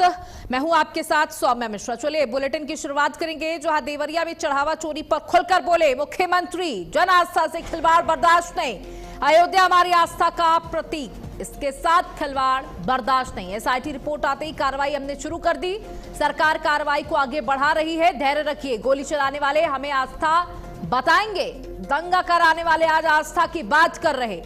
मैं हूं आपके साथ सौम्या मिश्रा। चलिए बुलेटिन की शुरुआत करेंगे। जहां देवरिया में चढ़ावा चोरी पर खुलकर बोले मुख्यमंत्री, जन आस्था से खिलवाड़ बर्दाश्त नहीं, अयोध्या हमारी आस्था का प्रतीक, इसके साथ खिलवाड़ बर्दाश्त नहीं। एसआईटी रिपोर्ट आते ही कार्रवाई हमने शुरू कर दी। सरकार कार्रवाई को आगे बढ़ा रही है, धैर्य रखिए। गोली चलाने वाले हमें आस्था बताएंगे, दंगा कराने वाले आज आस्था की बात कर रहे।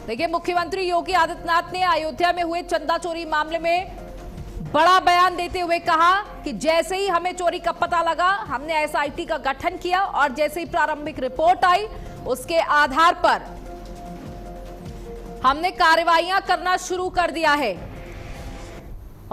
देखिए, मुख्यमंत्री योगी आदित्यनाथ ने अयोध्या में हुए चंदा चोरी मामले में बड़ा बयान देते हुए कहा कि जैसे ही हमें चोरी का पता लगा, हमने एसआईटी का गठन किया और जैसे ही प्रारंभिक रिपोर्ट आई, उसके आधार पर हमने कार्रवाइयां करना शुरू कर दिया है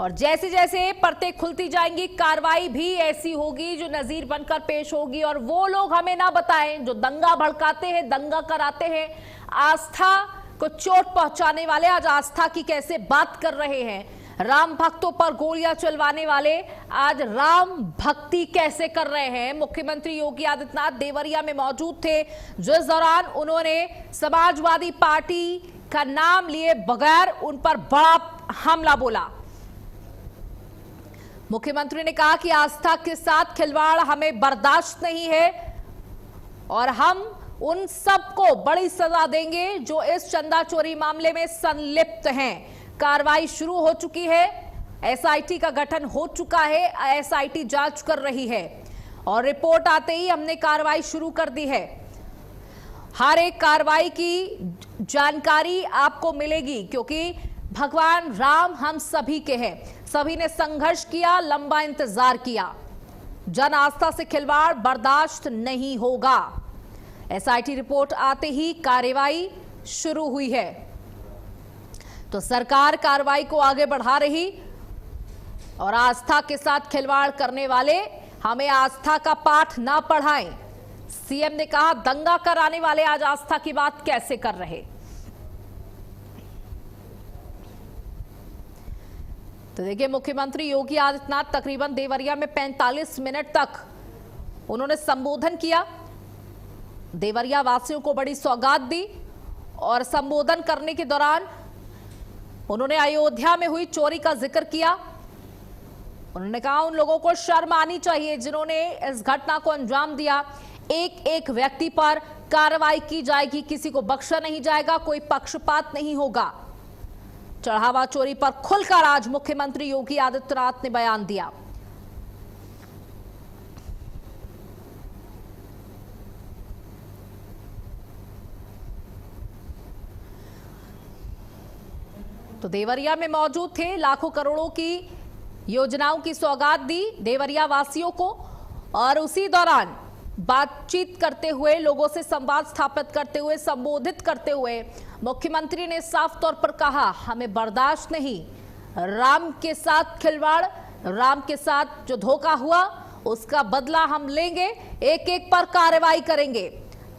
और जैसे जैसे परतें खुलती जाएंगी, कार्रवाई भी ऐसी होगी जो नजीर बनकर पेश होगी। और वो लोग हमें ना बताएं जो दंगा भड़काते हैं, दंगा कराते हैं, आस्था को चोट पहुंचाने वाले आज आस्था की कैसे बात कर रहे हैं। राम भक्तों पर गोलियां चलवाने वाले आज राम भक्ति कैसे कर रहे हैं। मुख्यमंत्री योगी आदित्यनाथ देवरिया में मौजूद थे, जिस दौरान उन्होंने समाजवादी पार्टी का नाम लिए बगैर उन पर बड़ा हमला बोला। मुख्यमंत्री ने कहा कि आस्था के साथ खिलवाड़ हमें बर्दाश्त नहीं है और हम उन सबको बड़ी सजा देंगे जो इस चंदा चोरी मामले में संलिप्त हैं। कार्रवाई शुरू हो चुकी है, एसआईटी का गठन हो चुका है, एसआईटी जांच कर रही है और रिपोर्ट आते ही हमने कार्रवाई शुरू कर दी है। हर एक कार्रवाई की जानकारी आपको मिलेगी क्योंकि भगवान राम हम सभी के हैं। सभी ने संघर्ष किया, लंबा इंतजार किया। जन आस्था से खिलवाड़ बर्दाश्त नहीं होगा। एसआईटी रिपोर्ट आते ही कार्रवाई शुरू हुई है, तो सरकार कार्रवाई को आगे बढ़ा रही और आस्था के साथ खिलवाड़ करने वाले हमें आस्था का पाठ ना पढ़ाएं। सीएम ने कहा, दंगा कराने वाले आज आस्था की बात कैसे कर रहे। तो देखिए, मुख्यमंत्री योगी आदित्यनाथ तकरीबन देवरिया में 45 मिनट तक उन्होंने संबोधन किया। देवरिया वासियों को बड़ी सौगात दी और संबोधन करने के दौरान उन्होंने अयोध्या में हुई चोरी का जिक्र किया। उन्होंने कहा, उन लोगों को शर्म आनी चाहिए जिन्होंने इस घटना को अंजाम दिया। एक एक व्यक्ति पर कार्रवाई की जाएगी, किसी को बख्शा नहीं जाएगा, कोई पक्षपात नहीं होगा। चढ़ावा चोरी पर खुलकर आज मुख्यमंत्री योगी आदित्यनाथ ने बयान दिया। तो देवरिया में मौजूद थे, लाखों करोड़ों की योजनाओं की सौगात दी देवरिया वासियों को और उसी दौरान बातचीत करते हुए, लोगों से संवाद स्थापित करते हुए, संबोधित करते हुए मुख्यमंत्री ने साफ तौर पर कहा, हमें बर्दाश्त नहीं। राम के साथ खिलवाड़, राम के साथ जो धोखा हुआ उसका बदला हम लेंगे, एक एक पर कार्रवाई करेंगे।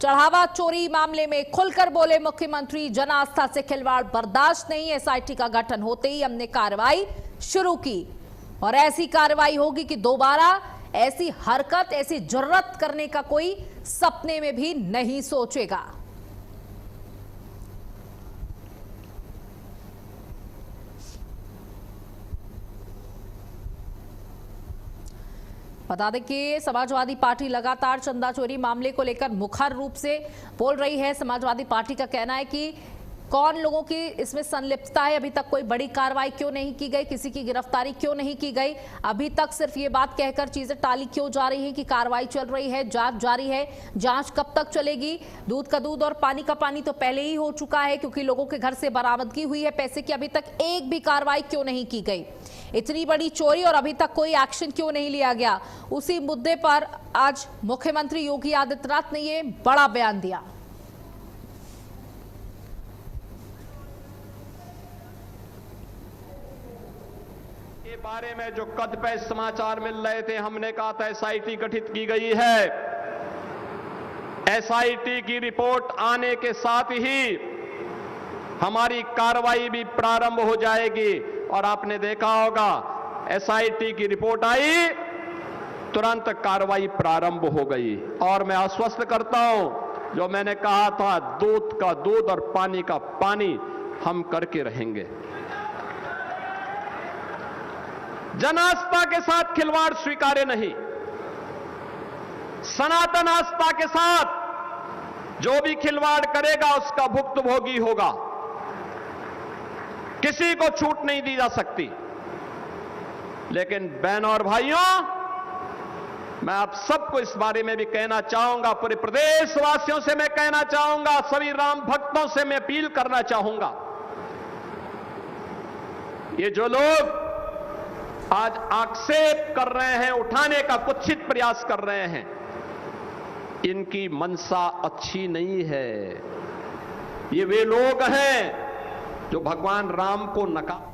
चढ़ावा चोरी मामले में खुलकर बोले मुख्यमंत्री, जन आस्था से खिलवाड़ बर्दाश्त नहीं। एसआईटी का गठन होते ही हमने कार्रवाई शुरू की और ऐसी कार्रवाई होगी कि दोबारा ऐसी हरकत, ऐसी जुर्रत करने का कोई सपने में भी नहीं सोचेगा। बता दें कि समाजवादी पार्टी लगातार चंदा चोरी मामले को लेकर मुखर रूप से बोल रही है। समाजवादी पार्टी का कहना है कि कौन लोगों की इसमें संलिप्तता है, अभी तक कोई बड़ी कार्रवाई क्यों नहीं की गई, किसी की गिरफ्तारी क्यों नहीं की गई, अभी तक सिर्फ ये बात कहकर चीजें टाली क्यों जा रही है कि कार्रवाई चल रही है, जांच जारी है। जांच कब तक चलेगी? दूध का दूध और पानी का पानी तो पहले ही हो चुका है क्योंकि लोगों के घर से बरामदगी हुई है पैसे की, अभी तक एक भी कार्रवाई क्यों नहीं की गई। इतनी बड़ी चोरी और अभी तक कोई एक्शन क्यों नहीं लिया गया। उसी मुद्दे पर आज मुख्यमंत्री योगी आदित्यनाथ ने ये बड़ा बयान दिया। के बारे में जो कदपे समाचार मिल रहे थे, हमने कहा था एसआईटी गठित की गई है। एसआईटी की रिपोर्ट आने के साथ ही हमारी कार्रवाई भी प्रारंभ हो जाएगी और आपने देखा होगा एसआईटी की रिपोर्ट आई, तुरंत कार्रवाई प्रारंभ हो गई। और मैं आश्वस्त करता हूं, जो मैंने कहा था, दूध का दूध और पानी का पानी हम करके रहेंगे। जन आस्था के साथ खिलवाड़ स्वीकार्य नहीं। सनातन आस्था के साथ जो भी खिलवाड़ करेगा उसका भुक्तभोगी होगा। किसी को छूट नहीं दी जा सकती। लेकिन बहनों और भाइयों, मैं आप सबको इस बारे में भी कहना चाहूंगा, पूरे प्रदेशवासियों से मैं कहना चाहूंगा, सभी राम भक्तों से मैं अपील करना चाहूंगा, ये जो लोग आज आक्षेप कर रहे हैं, उठाने का कुत्सित प्रयास कर रहे हैं, इनकी मंशा अच्छी नहीं है। ये वे लोग हैं जो भगवान राम को नकार।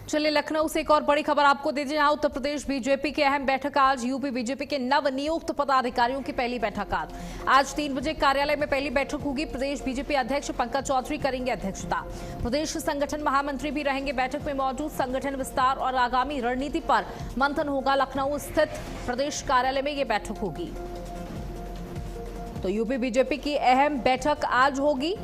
चलिए लखनऊ से एक और बड़ी खबर आपको दे दें, जहां उत्तर प्रदेश बीजेपी की अहम बैठक आज। यूपी बीजेपी के नवनियुक्त पदाधिकारियों की पहली बैठक आज 3 बजे कार्यालय में पहली बैठक होगी। प्रदेश बीजेपी अध्यक्ष पंकज चौधरी करेंगे अध्यक्षता। प्रदेश संगठन महामंत्री भी रहेंगे बैठक में मौजूद। संगठन विस्तार और आगामी रणनीति पर मंथन होगा। लखनऊ स्थित प्रदेश कार्यालय में यह बैठक होगी। तो यूपी बीजेपी की अहम बैठक आज होगी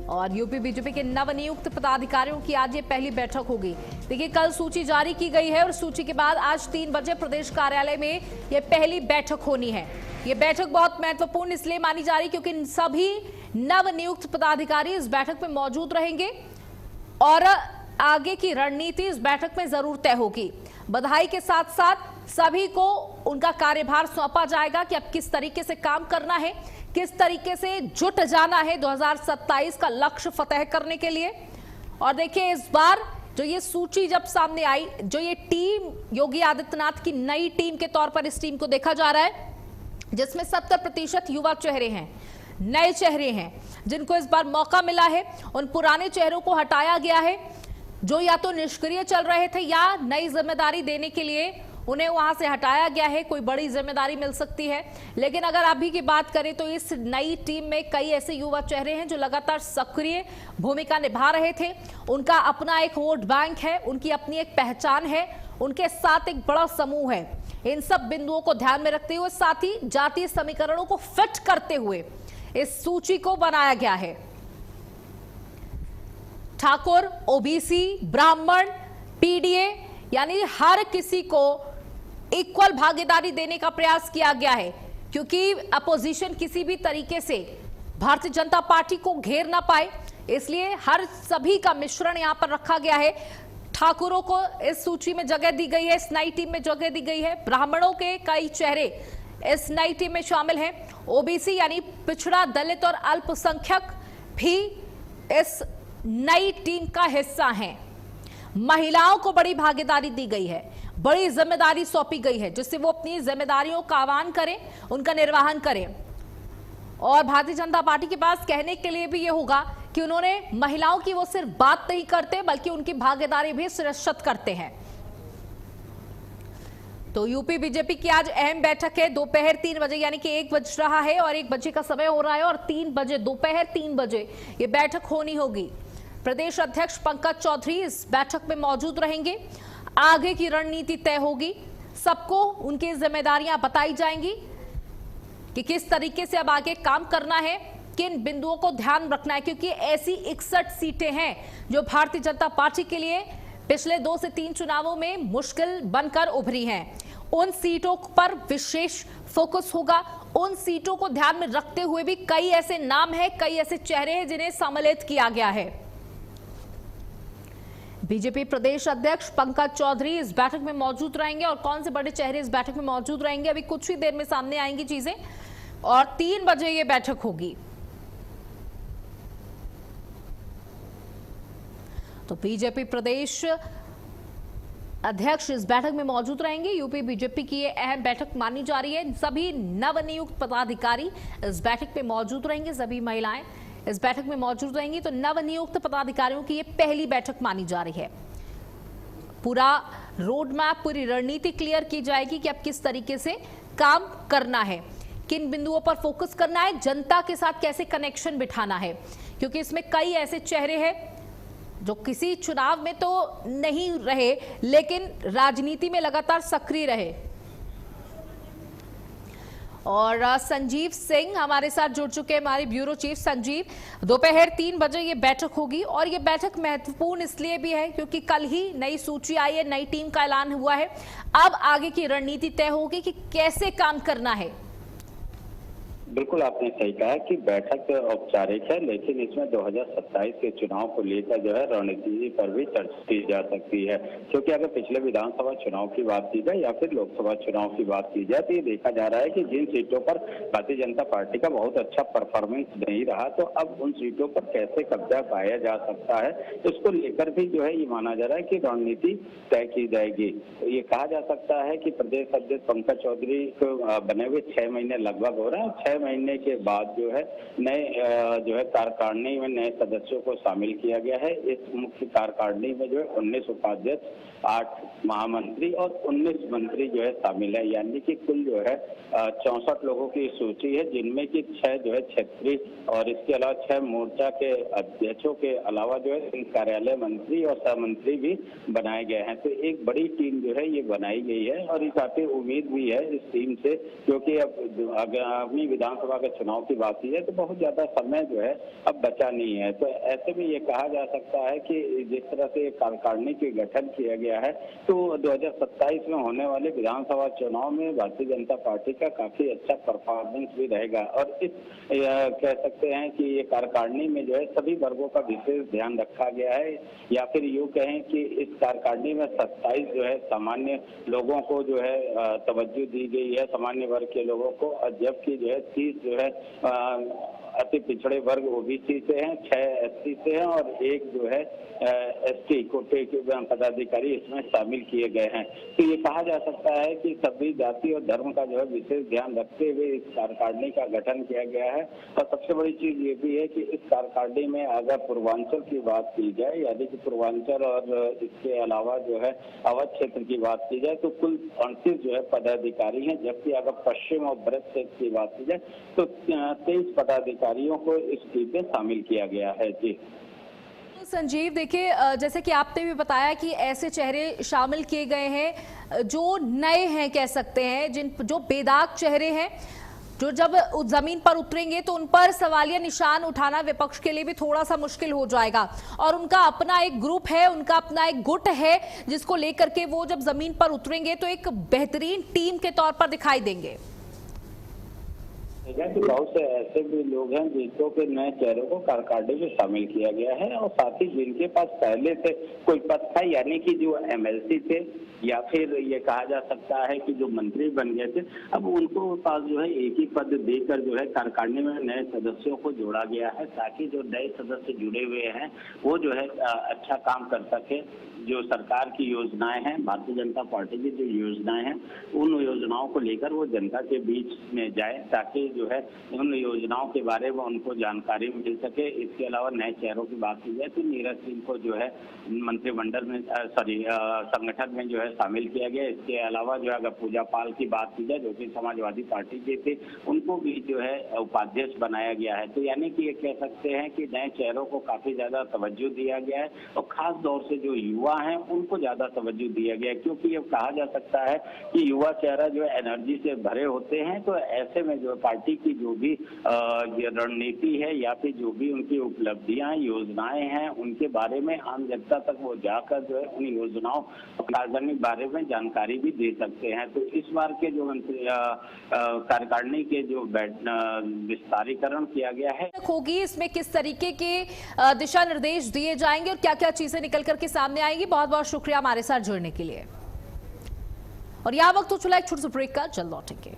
और यूपी बीजेपी के नवनियुक्त पदाधिकारियों की आज ये पहली बैठक होगी। देखिए, कल सूची जारी की गई है और सूची के बाद आज 3 बजे प्रदेश कार्यालय में ये पहली बैठक होनी है। ये बैठक बहुत महत्वपूर्ण इसलिए मानी जा रही क्योंकि सभी नवनियुक्त पदाधिकारी इस बैठक में मौजूद रहेंगे और आगे की रणनीति इस बैठक में जरूर तय होगी। बधाई के साथ साथ सभी को उनका कार्यभार सौंपा जाएगा कि अब किस तरीके से काम करना है, किस तरीके से जुट जाना है 2027 का लक्ष्य फतेह करने के लिए। और देखिए, इस बार जो ये सूची जब सामने आई, जो ये टीम योगी आदित्यनाथ की नई टीम के तौर पर इस टीम को देखा जा रहा है, जिसमें 70% युवा चेहरे हैं, नए चेहरे हैं जिनको इस बार मौका मिला है। उन पुराने चेहरों को हटाया गया है जो या तो निष्क्रिय चल रहे थे या नई जिम्मेदारी देने के लिए उन्हें वहां से हटाया गया है। कोई बड़ी जिम्मेदारी मिल सकती है। लेकिन अगर अभी की बात करें तो इस नई टीम में कई ऐसे युवा चेहरे हैं जो लगातार सक्रिय भूमिका निभा रहे थे। उनका अपना एक वोट बैंक है, उनकी अपनी एक पहचान है, उनके साथ एक बड़ा समूह है। इन सब बिंदुओं को ध्यान में रखते हुए, साथ ही जातीय समीकरणों को फिट करते हुए इस सूची को बनाया गया है। ठाकुर, ओबीसी, ब्राह्मण, पीडीए यानी हर किसी को इक्वल भागीदारी देने का प्रयास किया गया है क्योंकि अपोजिशन किसी भी तरीके से भारतीय जनता पार्टी को घेर ना पाए, इसलिए हर सभी का मिश्रण यहां पर रखा गया है। ठाकुरों को इस सूची में जगह दी गई है, इस नई टीम में जगह दी गई है। ब्राह्मणों के कई चेहरे इस नई टीम में शामिल हैं। ओबीसी यानी पिछड़ा, दलित और अल्पसंख्यक भी इस नई टीम का हिस्सा हैं। महिलाओं को बड़ी भागीदारी दी गई है, बड़ी जिम्मेदारी सौंपी गई है जिससे वो अपनी जिम्मेदारियों का आह्वान करें, उनका निर्वहन करें। और भारतीय जनता पार्टी के पास कहने के लिए भी ये होगा कि उन्होंने महिलाओं की वो सिर्फ बात नहीं करते बल्कि उनकी भागीदारी भी सुनिश्चित करते हैं। तो यूपी बीजेपी की आज अहम बैठक है। दोपहर 3 बजे यानी कि 1 बज रहा है और 1 बजे का समय हो रहा है और 3 बजे, दोपहर 3 बजे ये बैठक होनी होगी। प्रदेश अध्यक्ष पंकज चौधरी इस बैठक में मौजूद रहेंगे। आगे की रणनीति तय होगी, सबको उनकी जिम्मेदारियां बताई जाएंगी कि किस तरीके से अब आगे काम करना है, किन बिंदुओं को ध्यान रखना है, क्योंकि ऐसी 61 सीटें हैं जो भारतीय जनता पार्टी के लिए पिछले 2 से 3 चुनावों में मुश्किल बनकर उभरी हैं। उन सीटों पर विशेष फोकस होगा। उन सीटों को ध्यान में रखते हुए भी कई ऐसे नाम हैं, कई ऐसे चेहरे हैं जिन्हें सम्मिलित किया गया है। बीजेपी प्रदेश अध्यक्ष पंकज चौधरी इस बैठक में मौजूद रहेंगे और कौन से बड़े चेहरे इस बैठक में मौजूद रहेंगे अभी कुछ ही देर में सामने आएंगी चीजें और 3 बजे ये बैठक होगी। तो बीजेपी प्रदेश अध्यक्ष इस बैठक में मौजूद रहेंगे। यूपी बीजेपी की ये अहम बैठक मानी जा रही है। सभी नवनियुक्त पदाधिकारी इस बैठक में मौजूद रहेंगे, सभी महिलाएं इस बैठक में मौजूद रहेंगी। तो नवनियुक्त पदाधिकारियों की ये पहली बैठक मानी जा रही है। पूरा रोड मैप, पूरी रणनीति क्लियर की जाएगी कि अब किस तरीके से काम करना है, किन बिंदुओं पर फोकस करना है, जनता के साथ कैसे कनेक्शन बिठाना है, क्योंकि इसमें कई ऐसे चेहरे हैं जो किसी चुनाव में तो नहीं रहे लेकिन राजनीति में लगातार सक्रिय रहे। और संजीव सिंह हमारे साथ जुड़ चुके हैं, हमारे ब्यूरो चीफ। संजीव, दोपहर 3 बजे ये बैठक होगी और ये बैठक महत्वपूर्ण इसलिए भी है क्योंकि कल ही नई सूची आई है, नई टीम का ऐलान हुआ है। अब आगे की रणनीति तय होगी कि कैसे काम करना है। बिल्कुल आपने सही कहा कि बैठक औपचारिक है, लेकिन इसमें 2027 के चुनाव को लेकर जो है रणनीति पर भी चर्चा की जा सकती है। क्योंकि अगर पिछले विधानसभा चुनाव की बात की जाए या फिर लोकसभा चुनाव की बात की जाए तो ये देखा जा रहा है कि जिन सीटों पर भारतीय जनता पार्टी का बहुत अच्छा परफॉर्मेंस नहीं रहा, तो अब उन सीटों पर कैसे कब्जा पाया जा सकता है, इसको लेकर भी जो है ये माना जा रहा है कि रणनीति तय की जाएगी। तो ये कहा जा सकता है कि प्रदेश अध्यक्ष पंकज चौधरी को बने हुए 6 महीने लगभग हो रहे हैं। 6 महीने के बाद जो है नए जो है कार्यकारिणी में नए सदस्यों को शामिल किया गया है। इस मुख्य कार्यकारिणी में जो है 19 उपाध्यक्ष, 8 महामंत्री और 19 मंत्री जो है शामिल है, यानी कि कुल जो है 64 लोगों की सूची है, जिनमें कि 6 जो है क्षेत्रीय और इसके अलावा 6 मोर्चा के अध्यक्षों के अलावा जो है कार्यालय मंत्री और सहमंत्री भी बनाए गए हैं। तो एक बड़ी टीम जो है ये बनाई गई है और ये काफी उम्मीद भी है इस टीम से, क्योंकि अब आगामी विधानसभा के चुनाव की बात की जाए तो बहुत ज्यादा समय जो है अब बचा नहीं है। तो ऐसे में ये कहा जा सकता है कि जिस तरह से कार्यकारिणी के गठन किया गया है तो 2027 में होने वाले विधानसभा चुनाव में भारतीय जनता पार्टी का काफी अच्छा परफॉर्मेंस भी रहेगा। और इस कह सकते हैं कि ये कार्यकारिणी में जो है सभी वर्गों का विशेष ध्यान रखा गया है, या फिर यूँ कहें कि इस कार्यकारिणी में 27 जो है सामान्य लोगों को जो है तवज्जो दी गई है, सामान्य वर्ग के लोगों को, और जबकि जो है 30 जो है अति पिछड़े वर्ग ओबीसी से हैं, 6 एससी से हैं और 1 जो है एसटी कोटे के पदाधिकारी इसमें शामिल किए गए हैं। तो ये कहा जा सकता है कि सभी जाति और धर्म का जो है विशेष ध्यान रखते हुए इस कार्यकारिणी का गठन किया गया है। और सबसे बड़ी चीज ये भी है कि इस कार्यकारिणी में अगर पूर्वांचल की बात की जाए, यानी कि पूर्वांचल और इसके अलावा जो है अवध क्षेत्र की बात की जाए तो कुल 38 जो है पदाधिकारी हैं, जबकि अगर पश्चिम और ब्रज क्षेत्र की बात की जाए तो 23 पदाधिकारियों को इस टीम में शामिल किया गया है। जी संजीव, देखिए जैसे कि आपने भी बताया कि ऐसे चेहरे शामिल किए गए हैं जो नए हैं, कह सकते हैं, जो बेदाग चेहरे हैं, जो जब जमीन पर उतरेंगे तो उन पर सवालिया निशान उठाना विपक्ष के लिए भी थोड़ा सा मुश्किल हो जाएगा। और उनका अपना एक ग्रुप है, उनका अपना एक गुट है जिसको लेकर के वो जब जमीन पर उतरेंगे तो एक बेहतरीन टीम के तौर पर दिखाई देंगे। बहुत से ऐसे भी लोग हैं जिनको के नए चेहरों को कार्यकारिणी में शामिल किया गया है और साथ ही जिनके पास पहले से कोई पद था, यानी कि जो एमएलसी थे या फिर ये कहा जा सकता है कि जो मंत्री बन गए थे, अब उनको पास जो है एक ही पद देकर जो है कार्यकारिणी में नए सदस्यों को जोड़ा गया है, ताकि जो नए सदस्य जुड़े हुए हैं वो जो है अच्छा काम कर सके। जो सरकार की योजनाएं हैं, भारतीय जनता पार्टी की जो योजनाएं हैं, उन योजनाओं को लेकर वो जनता के बीच में जाए, ताकि जो है उन योजनाओं के बारे में उनको जानकारी मिल सके। इसके अलावा नए चेहरों की बात की जाए तो नीरज सिंह को जो है मंत्रिमंडल में संगठन में जो है शामिल किया गया। इसके अलावा जो है अगर पूजा पाल की बात की जाए जो कि समाजवादी पार्टी के थे, उनको भी जो है उपाध्यक्ष बनाया गया है। तो यानी कि ये कह सकते हैं कि नए चेहरों को काफी ज्यादा तवज्जो दिया गया है और खास तौर से जो युवा हैं उनको ज्यादा तवज्जो दिया गया है, क्योंकि ये कहा जा सकता है कि युवा चेहरा जो है एनर्जी से भरे होते हैं। तो ऐसे में जो पार्टी की जो भी रणनीति है या फिर जो भी उनकी उपलब्धियां योजनाएं हैं उनके बारे में आम जनता तक वो जाकर जो है उन योजनाओं कार्यकारिणी बारे में जानकारी भी दे सकते हैं। तो इस बार के जो कार्यकारिणी के जो विस्तारीकरण किया गया है होगी, इसमें किस तरीके के दिशा निर्देश दिए जाएंगे और क्या क्या चीजें निकल करके सामने आएंगी। बहुत बहुत शुक्रिया हमारे साथ जुड़ने के लिए। और यह वक्त तो चला एक छोटे से ब्रेक का, जल्द लौटेंगे।